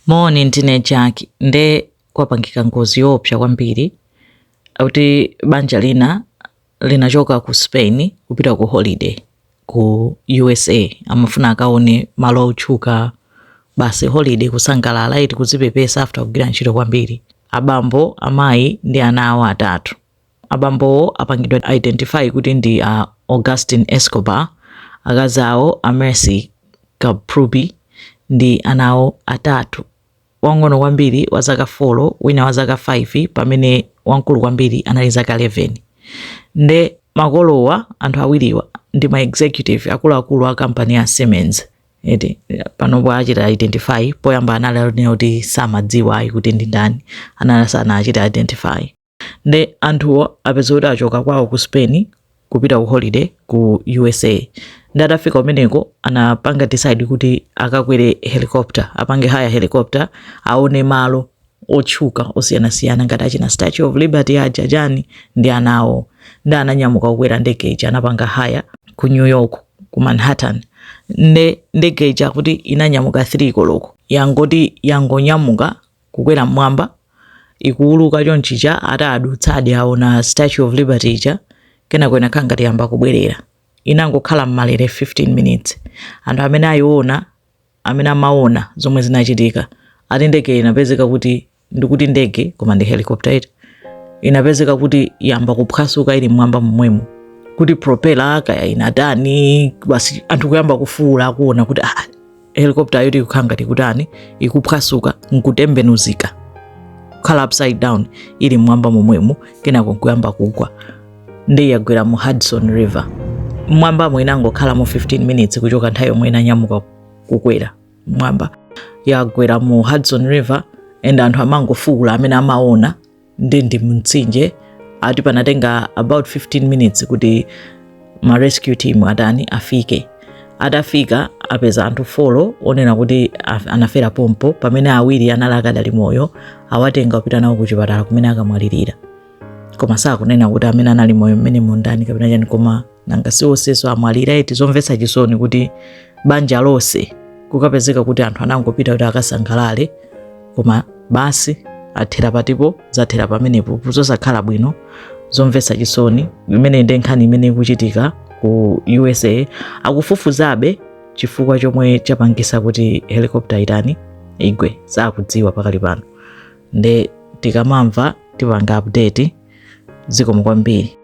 Moni ndine Jack nde kwapangika ngozi yoopsa kwambiri kuti banja lina linachoka ku Spain kupita ku holiday ku USA amafuna akaone malo otchuka basi holiday kusangalala iti kuzipepesa after kugwira ntchito kwambiri. Abambo, amayi ndi ana awo atatu. Abambowo apangidwa identify kuti ndi Augustine Escobar, akazi awo Mercy Kaprubi ndi ana awo atatu. Wang'ono kwambiri wa zaka 4, wina wa zaka 5, pamene wankulu kwambiri anali zaka 11. Nde makolowa anthu awiriwa ndi ma executive akuluakulu a company ya Siemens. Panopo achita identify, poyamba analinena kuti samadziwa ayi kuti ndi ndani, analasana achita identify. Nde anthuwo apeza kuti achoka kwawo ku Spain kupita ku holiday ku USA. Nde atafika umeneko anapanga decide kuti akakwere helicopter, apange haya helicopter aone malo otchuka osiyanasiyana ngati achina Statue of Liberty aja jani ndi anawo. Nde ananyamuka kukwera ndege ija anapanga haya ku New York ku Manhattan. Ndege ija kuti inanyamuka 3 koloko yangoti yangonyamuka kukwera mwamba ikuuluka chonchicha atadutsadi aona Statue of Liberty ija kena kwena kangati yamba kubwerera. Inangokhala mmalere 15 minutes. Anthu amene ayiona, amene amaona zomwe zinachitika, ati ndege inapezeka kuti ndikuti ndege koma ndi helicopter iti inapezeka kuti yamba kuphwasuka ili mwamba momwemo, kuti propeller kaya inatani, basi anthu kuyamba kufuula kuona kuti helicopter yoti kukhangati kutani ikuphwasuka nkutembenuzika kukhala upside down ili mwamba momwemo kena kuyamba kugwa. Ndi yagwera mu Hudson River. Mwamba mwinangokhala mu 15 minutes kuchoka nthawi yomwe inanyamuka kukwera mwamba. Yagwera mu Hudson River and anthu amangofuula amene amaona ndi mtsinje. Ati panatenga about 15 minutes kuti ma rescue team atani afike. Atafika apeza anthu 4 onena kuti anafera pompo, pamene awiri analaka dali moyo awatenga kupita nawo ku chipatala kumene akamwalirira. Koma sakunena kuti amene anali moyo mmene mundani kapena chani, koma nanga sionseso amwalira. Iti zomvetsa chisoni kuti banja lonse kukapezeka kuti anthu anangopita kuti akasangalale koma basi athera patipo zathera pamenepo zosakhala bwino, zomvetsa chisoni. Imene ndi nkhani imene ikuchitika ku USA. Akufufuzabe chifukwa chomwe chapangisa kuti helicopter itani igwe, sakudziwa pakali pano. Nde tikamamva tipanga update. Zikomo kwambiri.